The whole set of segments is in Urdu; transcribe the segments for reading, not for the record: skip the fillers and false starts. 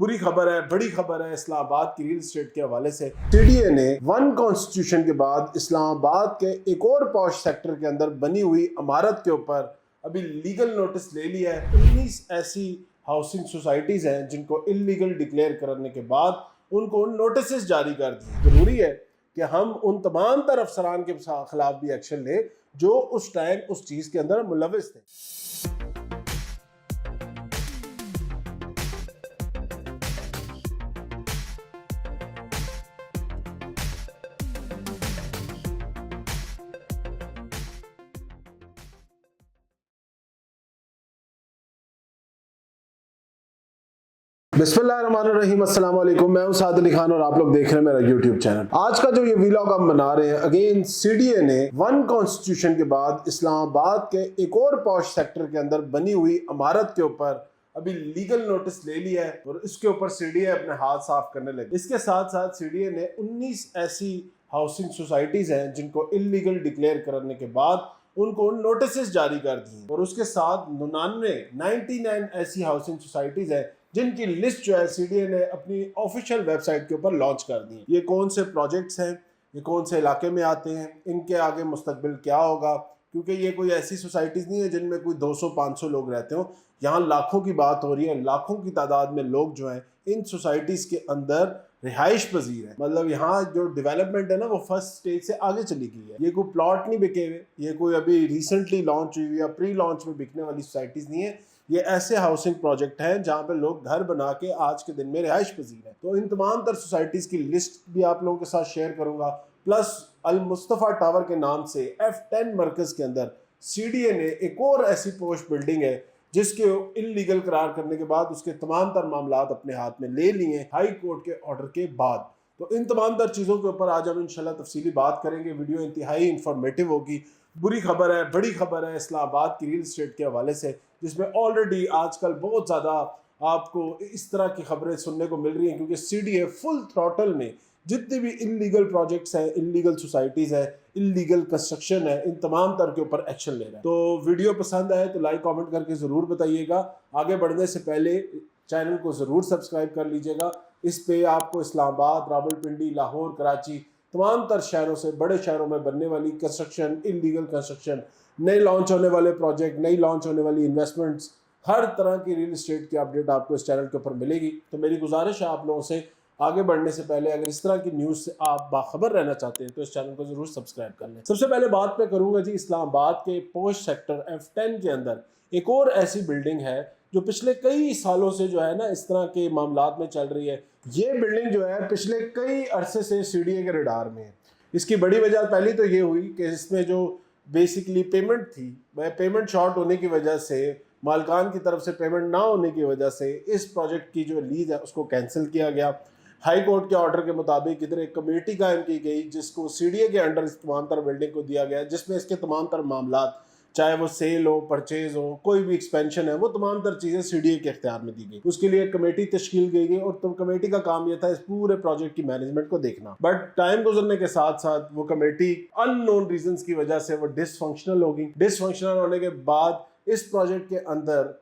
بری خبر ہے، بڑی خبر ہے اسلام آباد کی ریل اسٹیٹ کے حوالے سے۔ سی ڈی اے نے ون کانسٹیٹیوشن کے بعد اسلام آباد کے ایک اور پوش سیکٹر کے اندر بنی ہوئی عمارت کے اوپر ابھی لیگل نوٹس لے لیا ہے۔ 19 ایسی ہاؤسنگ سوسائٹیز ہیں جن کو انلیگل ڈکلیئر کرنے کے بعد ان کو نوٹسز جاری کر دیے۔ ضروری ہے کہ ہم ان تمام تر افسران کے خلاف بھی ایکشن لیں جو اس ٹائم اس چیز کے اندر ملوث تھے۔ بسم اللہ الرحمن الرحیم، السلام علیکم، میں ہوں سعد علی خان اور آپ لوگ دیکھ رہے ہیں میرا یوٹیوب چینل۔ آج کا جو یہ ویلاگ ہم بنا رہے ہیں، اگین سی ڈی اے نے ون کانسٹیٹیوشن کے بعد اسلام آباد کے ایک اور پوش سیکٹر کے اندر بنی ہوئی عمارت کے اوپر ابھی لیگل نوٹس لے لیا ہے اور اس کے اوپر سی ڈی اے اپنے ہاتھ صاف کرنے لگے۔ اس کے ساتھ ساتھ سی ڈی اے نے 19 ایسی ہاؤسنگ سوسائٹیز ہیں جن کو انلیگل ڈکلیئر کرنے کے بعد ان کو نوٹسز جاری کر دیے، اور اس کے ساتھ 99 ایسی ہاؤسنگ سوسائٹیز ہیں جن کی لسٹ جو ہے سی ڈی اے نے اپنی آفیشیل ویب سائٹ کے اوپر لانچ کر دی۔ یہ کون سے پروجیکٹس ہیں، یہ کون سے علاقے میں آتے ہیں، ان کے آگے مستقبل کیا ہوگا، کیونکہ یہ کوئی ایسی سوسائٹیز نہیں ہے جن میں کوئی 200-500 لوگ رہتے ہوں، یہاں لاکھوں کی بات ہو رہی ہے۔ لاکھوں کی تعداد میں لوگ جو ہیں ان سوسائٹیز کے اندر رہائش پذیر ہیں، مطلب یہاں جو ڈیولپمنٹ ہے نا وہ فرسٹ سٹیج سے آگے چلی گئی ہے۔ یہ کوئی پلاٹ نہیں بکے ہوئے، یہ کوئی ابھی ریسنٹلی لانچ ہوئی یا پری لانچ میں بکنے والی سوسائٹیز نہیں ہے، یہ ایسے ہاؤسنگ پروجیکٹ ہیں جہاں پہ لوگ گھر بنا کے آج کے دن میں رہائش پذیر ہیں۔ تو ان تمام تر سوسائٹیز کی لسٹ بھی آپ لوگوں کے ساتھ شیئر کروں گا، پلس المصطفیٰ ٹاور کے نام سے F10 مرکز کے اندر سی ڈی اے نے ایک اور ایسی پوش بلڈنگ ہے جس کے انلیگل قرار کرنے کے بعد اس کے تمام تر معاملات اپنے ہاتھ میں لے لیے ہائی کورٹ کے آرڈر کے بعد۔ تو ان تمام تر چیزوں کے اوپر آج ہم انشاءاللہ تفصیلی بات کریں گے۔ ویڈیو انتہائی انفارمیٹیو ہوگی۔ بری خبر ہے، بڑی خبر ہے اسلام آباد کی ریل اسٹیٹ کے حوالے سے، جس میں آلریڈی آج کل بہت زیادہ آپ کو اس طرح کی خبریں سننے کو مل رہی ہیں، کیونکہ C D A full throttle میں جتنے بھی انلیگل پروجیکٹس ہیں، انلیگل سوسائٹیز ہیں، انلیگل کنسٹرکشن ہے، ان تمام تر کے اوپر ایکشن لے رہا ہے۔ تو ویڈیو پسند آئے تو لائک کامنٹ کر کے ضرور بتائیے گا۔ آگے بڑھنے سے پہلے چینل کو ضرور سبسکرائب کر لیجیے گا۔ اس پہ آپ کو اسلام آباد، راولپنڈی، لاہور، کراچی، تمام تر شہروں سے بڑے شہروں میں بننے والی کنسٹرکشن، انلیگل کنسٹرکشن، نئے لانچ ہونے والے پروجیکٹ، نئی لانچ ہونے والی انویسٹمنٹس، ہر طرح کی ریل اسٹیٹ کی اپڈیٹ آپ کو اس چینل کے اوپر ملے گی۔ تو میری گزارش ہے آپ لوگوں سے، آگے بڑھنے سے پہلے اگر اس طرح کی نیوز سے آپ باخبر رہنا چاہتے ہیں تو اس چینل کو ضرور سبسکرائب کر لیں۔ سب سے پہلے بات میں کروں گا جی اسلام آباد کے پوش سیکٹر F10 کے اندر ایک اور ایسی بلڈنگ ہے جو پچھلے کئی سالوں سے جو ہے نا اس طرح کے معاملات میں چل رہی ہے۔ یہ بلڈنگ جو ہے پچھلے کئی عرصے سے سی ڈی اے کے ریڈار میں ہے۔ اس کی بڑی وجہ پہلی تو یہ ہوئی کہ اس میں جو بیسیکلی پیمنٹ تھی، پیمنٹ شارٹ ہونے کی وجہ سے، مالکان کی طرف سے پیمنٹ نہ ہونے کی وجہ سے اس پروجیکٹ کی جو لیز ہے اس کو کینسل کیا گیا۔ ہائی کورٹ کے آرڈر کے مطابق ادھر ایک کمیٹی قائم کی گئی جس کو سی ڈی اے کے انڈر اس تمام تر بلڈنگ کو دیا گیا، جس میں اس کے تمام تر معاملات، چاہے وہ سیل ہو، پرچیز ہو، کوئی بھی ایکسپینشن ہے، وہ تمام تر چیزیں سی ڈی اے کے اختیار میں دی گئی۔ اس کے لیے ایک کمیٹی تشکیل کی گئی اور کمیٹی کا کام یہ تھا اس پورے پروجیکٹ کی مینجمنٹ کو دیکھنا۔ بٹ ٹائم گزرنے کے ساتھ ساتھ وہ کمیٹی ان نون ریزنز کی وجہ سے وہ ڈس فنکشنل ہو گئی۔ ڈس فنکشنل ہونے کے بعد اس پروجیکٹ کے اندر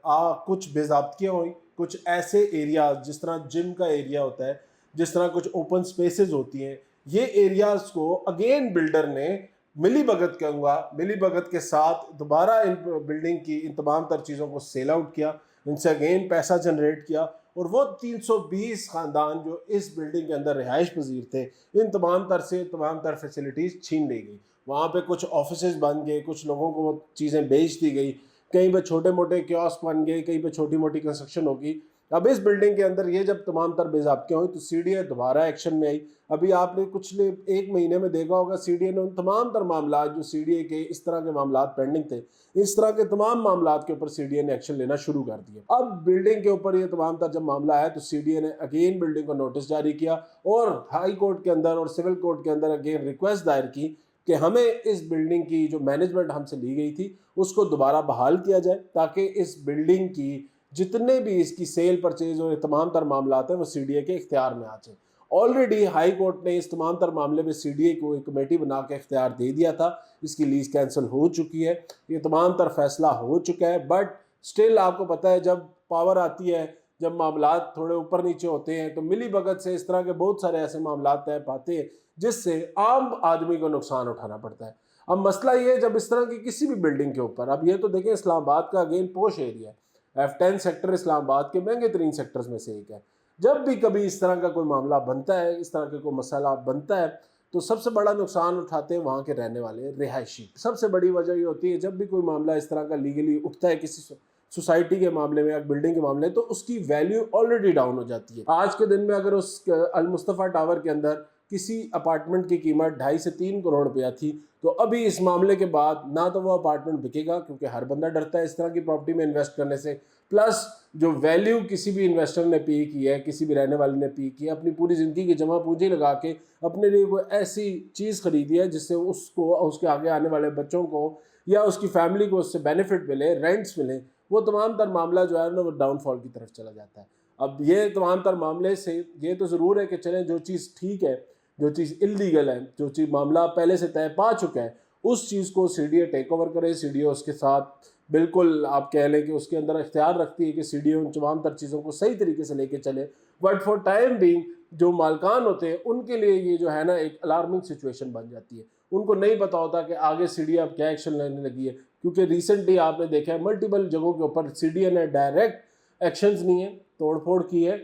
کچھ بے ضابطگیاں ہوئیں، کچھ ایسے ایریاز جس طرح جم کا ایریا ہوتا ہے، جس طرح کچھ اوپن سپیسز ہوتی ہیں، یہ ایریاز کو اگین بلڈر نے ملی بھگت کہوں گا، ملی بھگت کے ساتھ دوبارہ ان بلڈنگ کی ان تمام تر چیزوں کو سیل آؤٹ کیا، ان سے اگین پیسہ جنریٹ کیا، اور وہ 320 خاندان جو اس بلڈنگ کے اندر رہائش پذیر تھے ان تمام تر سے تمام تر فیسلٹیز چھین لی گئی۔ وہاں پہ کچھ آفیسز بن گئے، کچھ لوگوں کو وہ چیزیں بیچ دی گئی، کہیں پہ چھوٹے موٹے کیوسک بن گئے، کہیں پہ چھوٹی موٹی کنسٹرکشن ہوگی۔ اب اس بلڈنگ کے اندر یہ جب تمام تر بے ضابطگیاں ہوئی تو سی ڈی اے دوبارہ ایکشن میں آئی۔ ابھی آپ نے کچھ ایک مہینے میں دیکھا ہوگا سی ڈی اے نے ان تمام تر معاملات جو سی ڈی اے کے اس طرح کے معاملات پینڈنگ تھے، اس طرح کے تمام معاملات کے اوپر سی ڈی اے نے ایکشن لینا شروع کر دیا۔ اب بلڈنگ کے اوپر یہ تمام تر جب معاملہ آیا تو سی ڈی اے نے اگین بلڈنگ کو نوٹس جاری کیا اور ہائی کورٹ کے اندر اور سول کورٹ کے اندر اگین ریکویسٹ دائر کی کہ ہمیں اس بلڈنگ کی جو مینجمنٹ ہم سے لی گئی تھی اس کو دوبارہ بحال کیا جائے، تاکہ اس بلڈنگ کی جتنے بھی اس کی سیل پرچیز اور تمام تر معاملات ہیں وہ سی ڈی اے کے اختیار میں آ جائیں۔ آلریڈی ہائی کورٹ نے اس تمام تر معاملے میں سی ڈی اے کو ایک کمیٹی بنا کے اختیار دے دیا تھا، اس کی لیز کینسل ہو چکی ہے، یہ تمام تر فیصلہ ہو چکا ہے۔ بٹ سٹل آپ کو پتہ ہے جب پاور آتی ہے، جب معاملات تھوڑے اوپر نیچے ہوتے ہیں تو ملی بھگت سے اس طرح کے بہت سارے ایسے معاملات طے پاتے ہیں جس سے عام آدمی کو نقصان اٹھانا پڑتا ہے۔ اب مسئلہ یہ ہے جب اس طرح کی کسی بھی بلڈنگ کے اوپر، اب یہ تو دیکھیں اسلام آباد کا اگین پوش ایریا ہے، F10 سیکٹر اسلام آباد کے مہنگے ترین سیکٹرز میں سے ایک ہے، جب بھی کبھی اس طرح کا کوئی معاملہ بنتا ہے، اس طرح کا کوئی مسئلہ بنتا ہے تو سب سے بڑا نقصان اٹھاتے ہیں وہاں کے رہنے والے رہائشی۔ سب سے بڑی وجہ یہ ہوتی ہے جب بھی کوئی معاملہ اس طرح کا لیگلی اٹھتا ہے کسی سوسائٹی کے معاملے میں یا بلڈنگ کے معاملے میں، تو اس کی ویلیو آلریڈی ڈاؤن ہو جاتی ہے۔ آج کے دن میں اگر اس المصطفیٰ ٹاور کے اندر کسی اپارٹمنٹ کی قیمت 2.5 سے 3 کروڑ روپیہ تھی، تو ابھی اس معاملے کے بعد نہ تو وہ اپارٹمنٹ بکے گا کیونکہ ہر بندہ ڈرتا ہے اس طرح کی پراپرٹی میں انویسٹ کرنے سے، پلس جو ویلیو کسی بھی انویسٹر نے پے کی ہے، کسی بھی رہنے والے نے پے کی ہے، اپنی پوری زندگی کی جمع پونجی لگا کے اپنے لیے کوئی ایسی چیز خریدی ہے جس سے اس کو، اس کے آگے آنے والے بچوں کو یا اس کی فیملی کو اس سے بینیفٹ ملے، رینٹس ملیں، وہ تمام تر معاملہ جو ہے نا وہ ڈاؤن فال کی طرف چلا جاتا ہے۔ اب یہ تمام تر معاملے سے یہ تو ضرور ہے کہ چلیں جو چیز ٹھیک ہے، جو چیز اللیگل ہے، جو چیز معاملہ پہلے سے طے پا چکا ہے، اس چیز کو C D A take over کرے۔ سی ڈی اے اس کے ساتھ بالکل آپ کہہ لیں کہ اس کے اندر اختیار رکھتی ہے کہ سی ڈی اے ان تمام تر چیزوں کو صحیح طریقے سے لے کے چلے، بٹ فار ٹائم بینگ جو مالکان ہوتے ہیں ان کے لیے یہ جو ہے نا ایک الارمنگ سچویشن بن جاتی ہے۔ ان کو نہیں پتا ہوتا کہ آگے سی ڈی اے اب کیا ایکشن لینے لگی ہے، کیونکہ ریسنٹلی آپ نے دیکھا ہے ملٹیپل جگہوں کے اوپر سی ڈی اے نے ڈائریکٹ ایکشنز نہیں ہیں، توڑ پھوڑ کی ہے،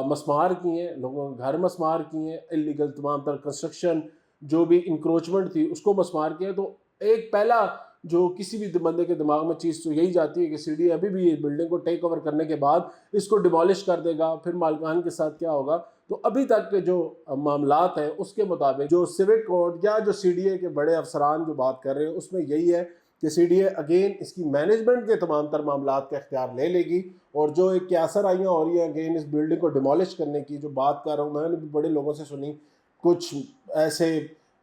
مسمار کی ہیں، لوگوں کے گھر مسمار کی ہیں، اللیگل تمام تر کنسٹرکشن جو بھی انکروچمنٹ تھی اس کو مسمار کیا۔ تو ایک پہلا جو کسی بھی بندے کے دماغ میں چیز تو یہی جاتی ہے کہ سی ڈی اے ابھی بھی یہ بلڈنگ کو ٹیک اوور کرنے کے بعد اس کو ڈیمالش کر دے گا، پھر مالکان کے ساتھ کیا ہوگا۔ تو ابھی تک کے جو معاملات ہیں اس کے مطابق جو سیوک کوڈ یا جو سی ڈی اے کے بڑے افسران جو بات کر رہے ہیں اس میں یہی ہے کہ سی ڈی اے اگین اس کی مینجمنٹ کے تمام تر معاملات کا اختیار لے لے گی، اور جو ایک کیاسر آئیاں ہو رہی ہیں اگین اس بلڈنگ کو ڈیمالش کرنے کی جو بات کر رہا ہوں، میں نے بھی بڑے لوگوں سے سنی، کچھ ایسے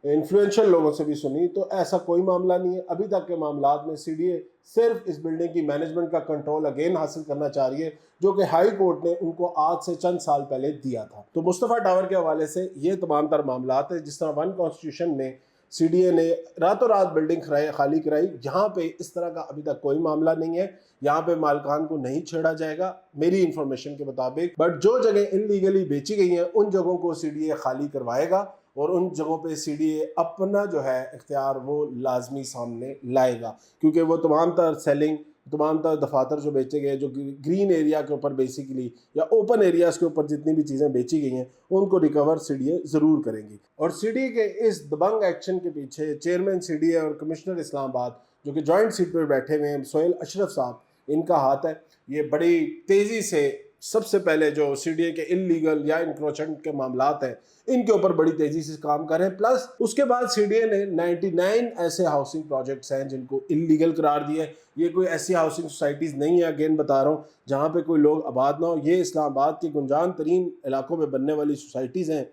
انفلوئنشل لوگوں سے بھی سنی، تو ایسا کوئی معاملہ نہیں ہے۔ ابھی تک کے معاملات میں سی ڈی اے صرف اس بلڈنگ کی مینجمنٹ کا کنٹرول اگین حاصل کرنا چاہ رہی ہے، جو کہ ہائی کورٹ نے ان کو آج سے چند سال پہلے دیا تھا۔ تو مصطفیٰ ٹاور کے حوالے سے یہ تمام تر معاملات ہیں۔ جس طرح 1 کانسٹیٹیوشن میں سی ڈی اے نے راتوں رات بلڈنگ خالی کرائی، یہاں پہ اس طرح کا ابھی تک کوئی معاملہ نہیں ہے، یہاں پہ مالکان کو نہیں چھیڑا جائے گا میری انفارمیشن کے مطابق، بٹ جو جگہیں انلیگلی بیچی گئی ہیں ان جگہوں کو سی ڈی اے خالی کروائے گا، اور ان جگہوں پہ سی ڈی اے اپنا جو ہے اختیار وہ لازمی سامنے لائے گا، کیونکہ وہ تمام تر سیلنگ، تمام تر دفاتر جو بیچے گئے جو گرین ایریا کے اوپر بیسیکلی یا اوپن ایریاز کے اوپر جتنی بھی چیزیں بیچی گئی ہیں ان کو ریکور سی ڈی اے ضرور کریں گی۔ اور سی ڈی اے کے اس دبنگ ایکشن کے پیچھے چیئرمین سی ڈی اے اور کمشنر اسلام آباد جو کہ جوائنٹ سیٹ پہ بیٹھے ہوئے ہیں سہیل اشرف صاحب، ان کا ہاتھ ہے۔ یہ بڑی تیزی سے سب سے پہلے جو سی ڈی اے کے انلیگل یا انکروچمنٹ کے معاملات ہیں ان کے اوپر بڑی تیزی سے کام کر رہے ہیں، پلس اس کے بعد سی ڈی اے نے 99 ایسے ہاؤسنگ پروجیکٹس ہیں جن کو انلیگل قرار دیا ہے۔ یہ کوئی ایسی ہاؤسنگ سوسائٹیز نہیں ہے، اگین بتا رہا ہوں، جہاں پہ کوئی لوگ آباد نہ ہو، یہ اسلام آباد کے گنجان ترین علاقوں میں بننے والی سوسائٹیز ہیں۔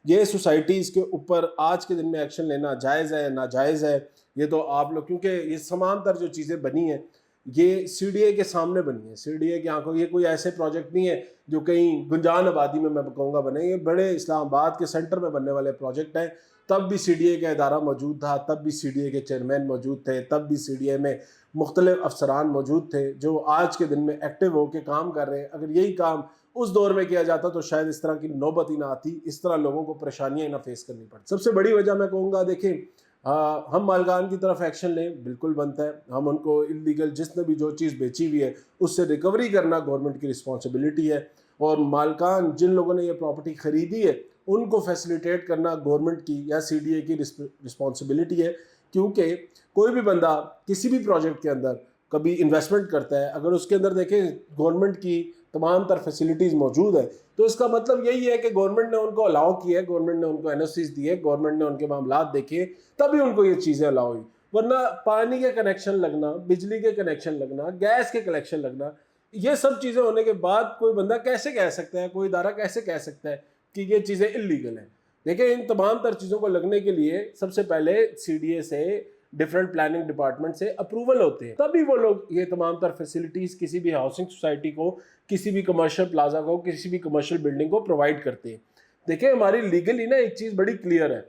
یہ سوسائٹیز کے اوپر آج کے دن میں ایکشن لینا جائز ہے ناجائز ہے، یہ تو آپ لوگ، کیونکہ یہ تمام تر جو چیزیں بنی ہیں یہ سی ڈی اے کے سامنے بنی ہے، سی ڈی اے کی آنکھوں، یہ کوئی ایسے پروجیکٹ نہیں ہے جو کہیں گنجان آبادی میں کہوں گا بنے، یہ بڑے اسلام آباد کے سینٹر میں بننے والے پروجیکٹ ہیں۔ تب بھی سی ڈی اے کا ادارہ موجود تھا، تب بھی سی ڈی اے کے چیئرمین موجود تھے، تب بھی سی ڈی اے میں مختلف افسران موجود تھے جو آج کے دن میں ایکٹیو ہو کے کام کر رہے ہیں۔ اگر یہی کام اس دور میں کیا جاتا تو شاید اس طرح کی نوبت ہی نہ آتی، اس طرح لوگوں کو پریشانیاں نہ فیس کرنی پڑتی۔ سب سے بڑی وجہ میں کہوں گا، دیکھیں ہم مالکان کی طرف ایکشن لیں، بالکل بنتا ہے، ہم ان کو انلیگل جس نے بھی جو چیز بیچی ہوئی ہے اس سے ریکوری کرنا گورنمنٹ کی رسپانسبلٹی ہے، اور مالکان جن لوگوں نے یہ پراپرٹی خریدی ہے ان کو فیسیلیٹیٹ کرنا گورنمنٹ کی یا سی ڈی اے کی رسپانسبلٹی ہے، کیونکہ کوئی بھی بندہ کسی بھی پروجیکٹ کے اندر کبھی انویسٹمنٹ کرتا ہے، اگر اس کے اندر دیکھیں گورنمنٹ کی تمام تر فیسلٹیز موجود ہے تو اس کا مطلب یہی ہے کہ گورنمنٹ نے ان کو الاؤ کیا ہے، گورنمنٹ نے ان کو این او سیز دی ہے، گورنمنٹ نے ان کے معاملات دیکھے، تبھی ان کو یہ چیزیں الاؤ ہوئی۔ ورنہ پانی کے کنیکشن لگنا، بجلی کے کنیکشن لگنا، گیس کے کنیکشن لگنا، یہ سب چیزیں ہونے کے بعد کوئی بندہ کیسے کہہ سکتا ہے، کوئی ادارہ کیسے کہہ سکتا ہے کہ یہ چیزیں انلیگل ہیں؟ دیکھیں ان تمام تر چیزوں کو لگنے کے لیے سب سے پہلے سی ڈی اے سے، ڈفرینٹ پلاننگ ڈپارٹمنٹ سے اپروول ہوتے ہیں، تبھی وہ لوگ یہ تمام تر فیسلٹیز کسی بھی ہاؤسنگ سوسائٹی کو، کسی بھی کمرشل پلازا کو، کسی بھی کمرشل بلڈنگ کو پرووائڈ کرتے ہیں۔ دیکھیں ہماری لیگلی نا ایک چیز بڑی کلیئر ہے،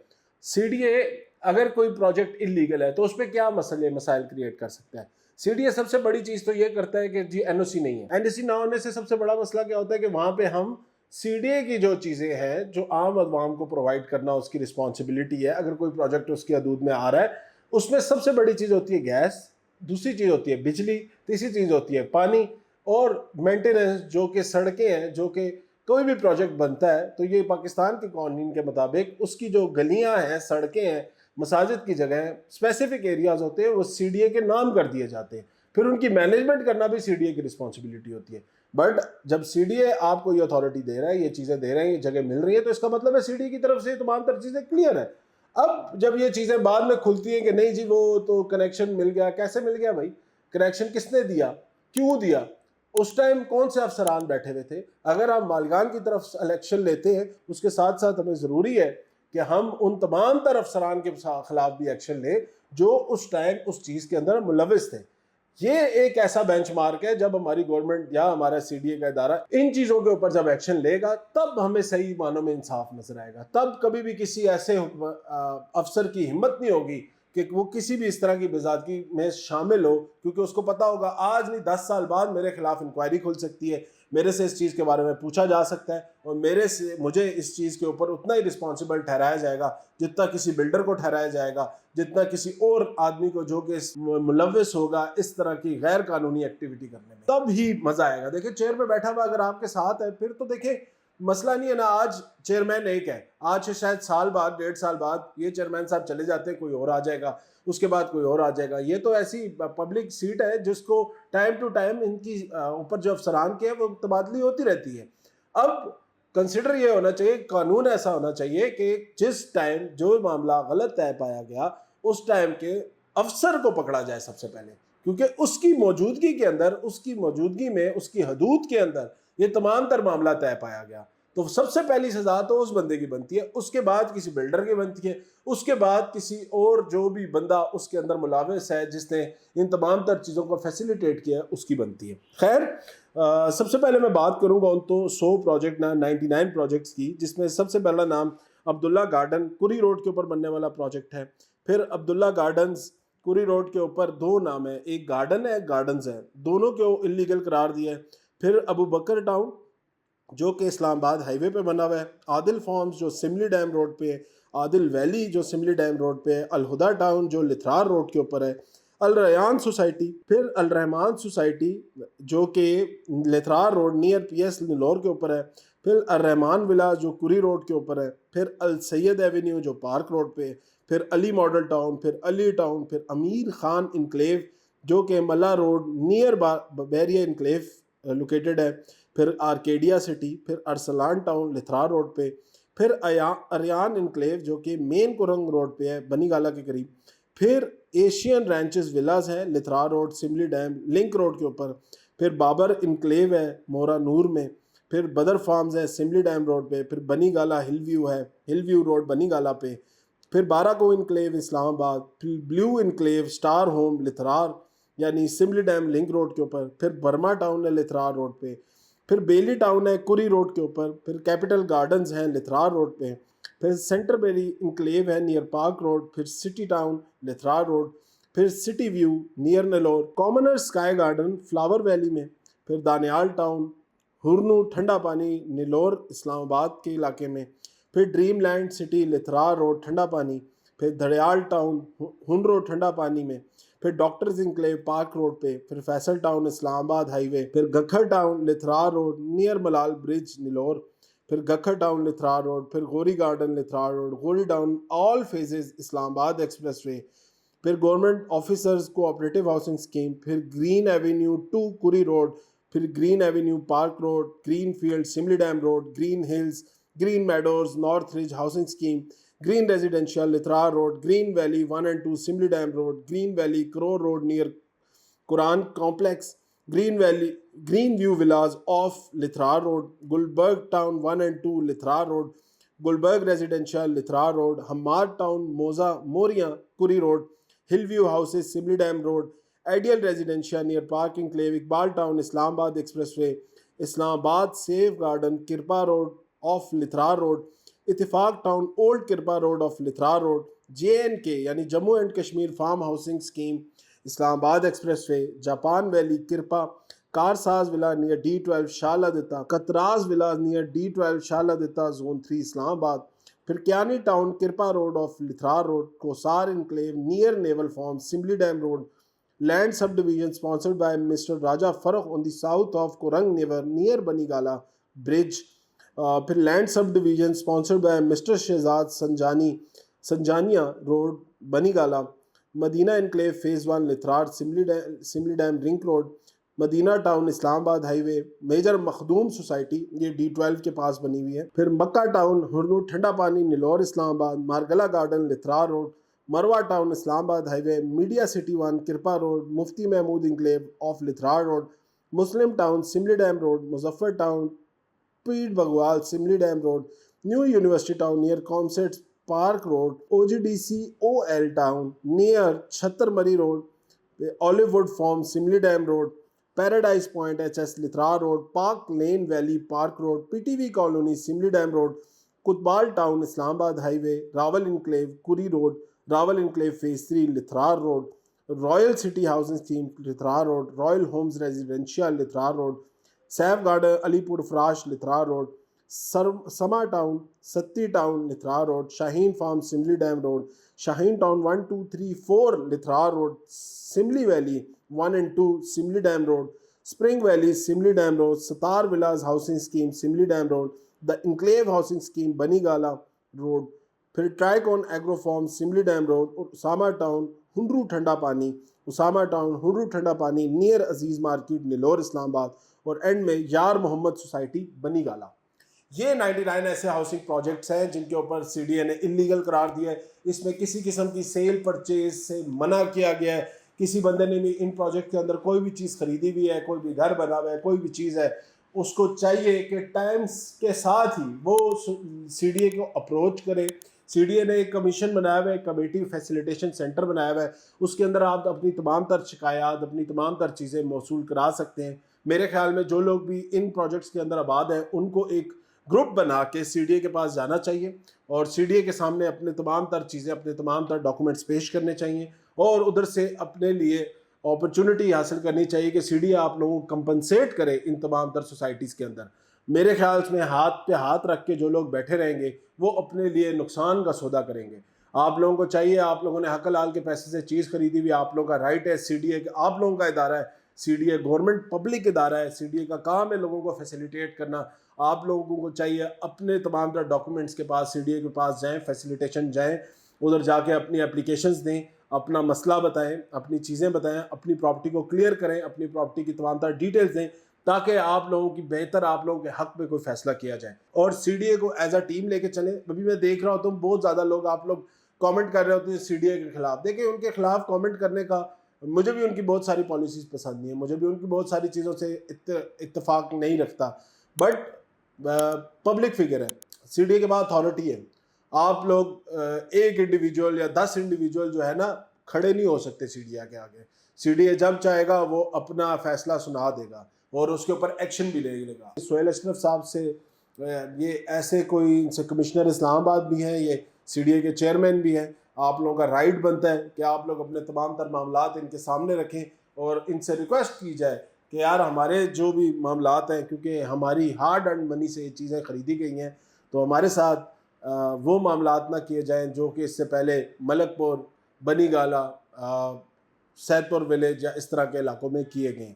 سی ڈی اے اگر کوئی پروجیکٹ انلیگل ہے تو اس پہ کیا مسائل کریٹ کر سکتا ہے؟ سی ڈی اے سب سے بڑی چیز تو یہ کرتا ہے کہ جی این او سی نہیں ہے. این او سی نہ ہونے سے سب سے بڑا مسئلہ کیا ہوتا ہے کہ وہاں پہ ہم سی ڈی اے کی جو چیزیں ہیں جو عام عوام کو پرووائڈ کرنا اس کی رسپانسبلٹی ہے, اگر کوئی پروجیکٹ اس کی حدود میں آ رہا ہے, اس میں سب سے بڑی چیز ہوتی ہے گیس, دوسری چیز ہوتی ہے بجلی, تیسری چیز ہوتی ہے پانی, اور مینٹیننس جو کہ سڑکیں ہیں. جو کہ کوئی بھی پروجیکٹ بنتا ہے تو یہ پاکستان کے قوانین کے مطابق اس کی جو گلیاں ہیں, سڑکیں ہیں, مساجد کی جگہ ہیں, اسپیسیفک ایریاز ہوتے ہیں, وہ سی ڈی اے کے نام کر دیے جاتے ہیں. پھر ان کی مینجمنٹ کرنا بھی سی ڈی اے کی رسپانسبلٹی ہوتی ہے. بٹ جب سی ڈی اے آپ کو یہ اتھارٹی دے رہا ہے, یہ چیزیں دے رہے ہیں, یہ جگہ مل رہی ہے, تو اس کا مطلب ہے سی ڈی اے کی طرف سے تمام تر چیزیں کلیئر ہے. اب جب یہ چیزیں بعد میں کھلتی ہیں کہ نہیں جی وہ تو کنیکشن مل گیا, کیسے مل گیا بھائی, کنیکشن کس نے دیا, کیوں دیا, اس ٹائم کون سے افسران بیٹھے ہوئے تھے. اگر آپ مالگان کی طرف الیکشن لیتے ہیں, اس کے ساتھ ساتھ ہمیں ضروری ہے کہ ہم ان تمام تر افسران کے خلاف بھی ایکشن لیں جو اس ٹائم اس چیز کے اندر ملوث تھے. یہ ایک ایسا بینچ مارک ہے, جب ہماری گورنمنٹ یا ہمارا سی ڈی اے کا ادارہ ان چیزوں کے اوپر جب ایکشن لے گا, تب ہمیں صحیح معنوں میں انصاف نظر آئے گا. تب کبھی بھی کسی ایسے افسر کی ہمت نہیں ہوگی کہ وہ کسی بھی اس طرح کی بزادگی میں شامل ہو, کیونکہ اس کو پتا ہوگا آج نہیں 10 سال بعد میرے خلاف انکوائری کھل سکتی ہے, میرے سے اس چیز کے بارے میں پوچھا جا سکتا ہے, اور مجھے اس چیز کے اوپر اتنا ہی رسپانسبل ٹھہرایا جائے گا جتنا کسی بلڈر کو ٹھہرایا جائے گا, جتنا کسی اور آدمی کو جو کہ ملوث ہوگا اس طرح کی غیر قانونی ایکٹیویٹی کرنے میں. تب ہی مزہ آئے گا. دیکھیں چیئر پہ بیٹھا ہوا اگر آپ کے ساتھ ہے, پھر تو دیکھیں مسئلہ نہیں ہے نا. آج چیئرمین ایک ہے, آج سے شاید سال بعد 1.5 سال بعد یہ چیئرمین صاحب چلے جاتے ہیں, کوئی اور آ جائے گا, اس کے بعد کوئی اور آ جائے گا. یہ تو ایسی پبلک سیٹ ہے جس کو ٹائم ٹو ٹائم ان کی اوپر جو افسران کے ہیں وہ تبادلی ہوتی رہتی ہے. اب کنسیڈر یہ ہونا چاہیے, قانون ایسا ہونا چاہیے کہ جس ٹائم جو معاملہ غلط طے پایا گیا اس ٹائم کے افسر کو پکڑا جائے سب سے پہلے, کیونکہ اس کی موجودگی کے اندر, اس کی موجودگی میں, اس کی حدود کے اندر یہ تمام تر معاملہ طے پایا گیا. تو سب سے پہلی سزا تو اس بندے کی بنتی ہے, اس کے بعد کسی بلڈر کی بنتی ہے, اس کے بعد کسی اور جو بھی بندہ اس کے اندر ملوث ہے جس نے ان تمام تر چیزوں کو فیسیلیٹیٹ کیا ہے اس کی بنتی ہے. خیر سب سے پہلے میں بات کروں گا ان تو 100 پروجیکٹ نہ 99 پروجیکٹس کی, جس میں سب سے پہلا نام عبداللہ گارڈن کوری روڈ کے اوپر بننے والا پروجیکٹ ہے. پھر عبداللہ گارڈنز کوری روڈ کے اوپر 2 نام ہے, ایک گارڈن ہے ایک گارڈنز ہے, دونوں کو انلیگل قرار دیا ہے. پھر ابو بکر ٹاؤن جو کہ اسلام آباد ہائی وے پہ بنا ہوا ہے, عادل فارمز جو سملی ڈیم روڈ پہ ہے, عادل ویلی جو سملی ڈیم روڈ پہ ہے, الہدا ٹاؤن جو لتھرار روڈ کے اوپر ہے, الریان سوسائٹی, پھر الرحمان سوسائٹی جو کہ لتھرار road near P S Nellore کے اوپر ہے, پھر الرحمان ولا جو کوری روڈ کے اوپر ہے, پھر السید ایونیو جو پارک روڈ پہ, پھر علی ماڈل ٹاؤن, پھر علی ٹاؤن, پھر امیر خان انکلیو جو کہ ملا روڈ نیئر بیریا انکلیو لوکیٹڈ ہے, پھر آرکیڈیا سٹی, پھر ارسلان ٹاؤن لتھرار روڈ پہ, پھر اریان انکلیو جو کہ مین کورنگ روڈ پہ ہے بنی گالا کے قریب, پھر ایشین رینچز ولاز ہے لتھرار روڈ سملی ڈیم لنک روڈ کے اوپر, پھر بابر انکلیو ہے مورا نور میں, پھر بدر فارمز ہے سملی ڈیم روڈ پہ, پھر بنی گالا ہل ویو ہے, ہل ویو روڈ بنی گالا پہ, پھر بارہ کو انکلیو اسلام آباد, پھر بلیو انکلیو سٹار ہوم لتھرار یعنی سملی ڈیم لنک روڈ کے اوپر, پھر برما ٹاؤن ہے لتھرار روڈ پہ, پھر بیلی ٹاؤن ہے کوری روڈ کے اوپر, پھر کیپٹل گارڈنز ہیں لتھرار روڈ پہ, پھر سینٹر بیری انکلیو ہے نیئر پارک روڈ, پھر سٹی ٹاؤن لتھرار روڈ, پھر سٹی ویو نیئر نلور, کامنر اسکائی گارڈن فلاور ویلی میں, پھر دانیال ٹاؤن ہرنو ٹھنڈا پانی نلور اسلام آباد کے علاقے میں, پھر ڈریم لینڈ سٹی لتھرار روڈ ٹھنڈا پانی, پھر دھڑیال ٹاؤن ہنرو ٹھنڈا پانی میں, پھر ڈاکٹرز انکلیو پارک روڈ پہ, پھر Faisal town Islamabad highway, پھر Gakhar town Lehtrar road near ملال برج نلور, پھر گکھر ٹاؤن لتھرار روڈ, پھر گوری گارڈن لتھرار روڈ, گوری town all phases Islamabad expressway, پھر government officers cooperative housing scheme, پھر گرین ایونیو 2 کوری روڈ, پھر green avenue park road, green field Simly dam road, green hills, green meadows north ridge housing scheme, green residential Lehtrar road, green valley 1 and 2 Simly dam road, green valley کرور road near Quran complex, green valley green view villas off Lehtrar road, Gulberg town 1 and 2 Lehtrar road, Gulberg residential Lehtrar road, ہمار ٹاؤن موزہ موریاں Kurri road, hill view houses Simly dam road, ideal residential near park enclave Iqbal town Islamabad expressway, Islamabad Saif garden Kirpa road off Lehtrar road, Ittefaq town old Kirpa road off Lehtrar road, JNK یعنی Jammu and Kashmir farm housing scheme, Islamabad expressway, Japan valley Kirpa, Karsaz villa near D12 شال آدتا، کتراز ولا نیئر D12 شال آدتا زون 3 اسلام آباد، پھر Kiani town Kirpa road off Lehtrar road, Kausar enclave near naval farm Simly dam road, land subdivision sponsored by Mr. Raja Farooq on the south of Kurang River near Banigala Bridge. پھر land subdivision sponsored by mister Shahzad Sanjania road Banigala, Madina enclave phase 1 Lehtrar Simly dam link road, Madina town Islamabad highway, major Makhdoom society یہ D12 کے پاس بنی ہوئی ہے، پھر مکہ ٹاؤن ہرنو ٹھنڈا پانی Nilore Islamabad, Margalla garden Lehtrar road, Marwa town Islamabad highway, media city 1 Kirpa road, Mufti Mahmood enclave off Lehtrar road, Muslim town Simly dam road, Muzaffar town پیٹ بگوال Simly dam road, new university town near COMSATS park road, OGDCOL town near Chattar Murree road, olive wood farm Simly dam road, paradise point HS Lehtrar road, park lane valley park road, PTV colony Simly dam road, کتبال town Islamabad highway, Rawal enclave Kurri road, Rawal enclave phase 3 Lehtrar road, royal city housing scheme Lehtrar road, royal homes residential Lehtrar road, Saif garden Alipur Farash Lehtrar road, Sama town Satti town Lehtrar road, Shaheen farm Simly dam road, Shaheen town 1 2 3 4 Lehtrar road, Simly valley 1 and 2 Simly dam road, spring valley Simly dam road, ستار villas housing scheme Simly dam road, the enclave housing scheme Banigala road, پھر Tricon agro farm Simly dam road, Usama town ہنڈرو ٹھنڈا پانی، اسامہ ٹاؤن ہنڈرو ٹھنڈا پانی نیئر عزیز مارکیٹ نلور اسلام آباد، اور اینڈ میں یار محمد سوسائٹی بنی گالا۔ یہ 99 ایسے ہاؤسنگ پروجیکٹس ہیں جن کے اوپر CDA نے انلیگل قرار دیا ہے، اس میں کسی قسم کی سیل پرچیز سے منع کیا گیا ہے، کسی بندے نے بھی ان پروجیکٹ کے اندر کوئی بھی چیز خریدی بھی ہے، کوئی بھی گھر بنا ہوا ہے، کوئی بھی چیز ہے، اس کو چاہیے کہ ٹائمز کے ساتھ ہی وہ CDA کو اپروچ کرے۔ CDA نے ایک کمیشن بنایا ہوا ہے، کمیٹی فیسیلیٹیشن سینٹر بنایا ہوا ہے، اس کے اندر آپ اپنی تمام تر شکایات، اپنی تمام تر چیزیں موصول کرا سکتے ہیں۔ میرے خیال میں جو لوگ بھی ان پروجیکٹس کے اندر آباد ہیں ان کو ایک گروپ بنا کے CDA کے پاس جانا چاہیے اور CDA کے سامنے اپنے تمام تر چیزیں، اپنے تمام تر ڈاکومنٹس پیش کرنے چاہیے، اور ادھر سے اپنے لیے اپرچونٹی حاصل کرنی چاہیے کہ CDA آپ لوگوں کو کمپنسیٹ کرے ان تمام تر سوسائٹیز کے اندر۔ میرے خیال میں ہاتھ پہ ہاتھ رکھ کے جو لوگ بیٹھے رہیں گے وہ اپنے لیے نقصان کا سودا کریں گے۔ آپ لوگوں کو چاہیے، آپ لوگوں نے حق حلال کے پیسے سے چیز خریدی ہوئی، آپ لوگوں کا رائٹ ہے، CDA آپ لوگوں کا ادارہ ہے، CDA گورنمنٹ پبلک ادارہ ہے، CDA کا کام ہے لوگوں کو فیسیلیٹیٹ کرنا۔ آپ لوگوں کو چاہیے اپنے تمام تر ڈاکومنٹس کے پاس CDA کے پاس جائیں، فیسیلیٹیشن جائیں، ادھر جا کے اپنی اپلیکیشنز دیں، اپنا مسئلہ بتائیں، اپنی چیزیں بتائیں، اپنی پراپرٹی کو کلیئر کریں، اپنی پراپرٹی کی تمام تر ڈیٹیلز دیں تاکہ آپ لوگوں کی بہتر، آپ لوگوں کے حق میں کوئی فیصلہ کیا جائے، اور CDA کو ایز اے ٹیم لے کے چلیں۔ ابھی میں دیکھ رہا ہوتا ہوں بہت زیادہ لوگ، آپ لوگ کامنٹ کر رہے ہوتے ہیں CDA کے خلاف۔ دیکھیں، ان کے خلاف کامنٹ کرنے کا، مجھے بھی ان کی بہت ساری پالیسیز پسند نہیں ہیں، مجھے بھی ان کی بہت ساری چیزوں سے اتفاق نہیں رکھتا، بٹ پبلک فگر ہے، CDA کے بعد اتھارٹی ہے۔ آپ لوگ ایک انڈیویجول یا 10 انڈیویجول جو ہے نا کھڑے نہیں ہو سکتے CDA کے آگے۔ CDA جب چاہے گا وہ اپنا فیصلہ سنا دے گا اور اس کے اوپر ایکشن بھی لے لے گا۔ سہیل اشرف صاحب سے یہ ایسے کوئی ان سے کمشنر اسلام آباد بھی ہیں، یہ CDA کے چیئرمین بھی ہیں، آپ لوگوں کا رائٹ بنتا ہے کہ آپ لوگ اپنے تمام تر معاملات ان کے سامنے رکھیں اور ان سے ریکویسٹ کی جائے کہ یار ہمارے جو بھی معاملات ہیں، کیونکہ ہماری ہارڈ ارنڈ منی سے یہ چیزیں خریدی گئی ہیں، تو ہمارے ساتھ وہ معاملات نہ کیے جائیں جو کہ اس سے پہلے ملک پور، بنی گالا، سید پور ولیج یا اس طرح کے علاقوں میں کیے گئے۔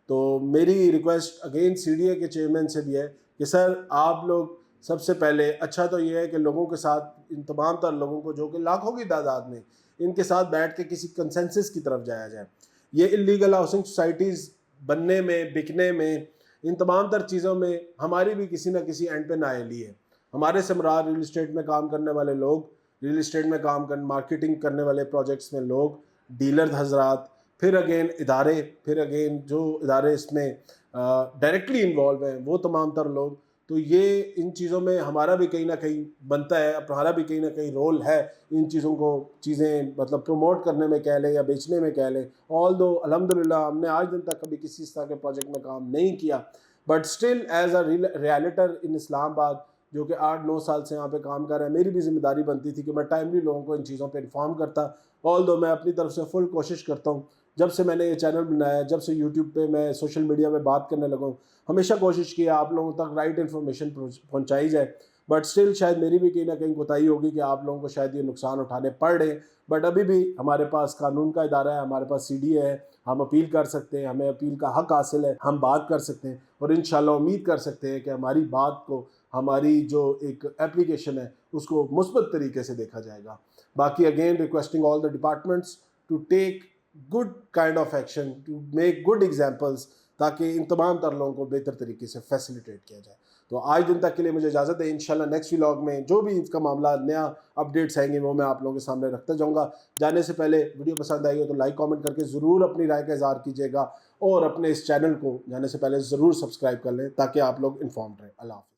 تو میری ریکویسٹ اگین CDA کے چیئرمین سے بھی ہے کہ سر آپ لوگ سب سے پہلے، اچھا تو یہ ہے کہ لوگوں کے ساتھ، ان تمام تر لوگوں کو جو کہ لاکھوں کی تعداد میں، ان کے ساتھ بیٹھ کے کسی کنسنسس کی طرف جایا جائے۔ یہ انلیگل ہاؤسنگ سوسائٹیز بننے میں، بکنے میں، ان تمام تر چیزوں میں ہماری بھی کسی نہ کسی اینڈ پہ نااہلی ہے۔ ہمارے سے مراد ریل اسٹیٹ میں کام کرنے والے لوگ، ریل اسٹیٹ میں کام کرنے، مارکیٹنگ کرنے والے پروجیکٹس میں لوگ، ڈیلر حضرات، پھر اگین ادارے، پھر اگین جو ادارے اس میں ڈائریکٹلی انوالو ہیں وہ تمام تر لوگ۔ تو یہ ان چیزوں میں ہمارا بھی کہیں نہ کہیں بنتا ہے، ہمارا بھی کہیں نہ کہیں رول ہے ان چیزوں کو، چیزیں مطلب پروموٹ کرنے میں کہہ لیں یا بیچنے میں کہہ لیں۔ آل دو الحمدللہ ہم نے آج دن تک کبھی کسی اس طرح کے پروجیکٹ میں کام نہیں کیا، بٹ اسٹل ایز اے ریالٹر ان اسلام آباد، جو کہ 8-9 سال سے یہاں پہ کام کر رہے ہیں، میری بھی ذمہ داری بنتی تھی کہ میں ٹائملی لوگوں کو ان چیزوں پہ انفارم کرتا۔ آل دو میں اپنی طرف سے فل کوشش کرتا ہوں جب سے میں نے یہ چینل بنایا، جب سے یوٹیوب پہ میں سوشل میڈیا میں بات کرنے لگا ہوں، ہمیشہ کوشش کی ہے آپ لوگوں تک رائٹ انفارمیشن پہنچائی جائے، بٹ اسٹل شاید میری بھی کہیں نہ کہیں کوتاہی ہوگی کہ آپ لوگوں کو شاید یہ نقصان اٹھانے پڑ رہے ہیں. بٹ ابھی بھی ہمارے پاس قانون کا ادارہ ہے، ہمارے پاس CDA ہے، ہم اپیل کر سکتے ہیں، ہمیں اپیل کا حق حاصل ہے، ہم بات کر سکتے ہیں اور انشاءاللہ امید کر سکتے ہیں کہ ہماری بات کو، ہماری جو ایک اپلیکیشن ہے اس کو مثبت طریقے سے دیکھا جائے گا. باقی again requesting all the departments to take good kind of action, to make good examples, تاکہ ان تمام تر لوگوں کو بہتر طریقے سے فیسیلیٹیٹ کیا جائے. تو آج دن تک کے لیے مجھے اجازت ہے. انشاءاللہ نیکسٹ ولاگ میں جو بھی اس کا معاملہ نیا اپڈیٹس آئیں گے وہ میں آپ لوگوں کے سامنے رکھتا جاؤں گا. جانے سے پہلے ویڈیو پسند آئی ہو تو لائک کامنٹ کر کے ضرور اپنی رائے کا اظہار کیجیے گا، اور اپنے اس چینل کو جانے سے پہلے ضرور سبسکرائب کر لیں تاکہ آپ لوگ انفارمڈ رہیں. اللہ حافظ.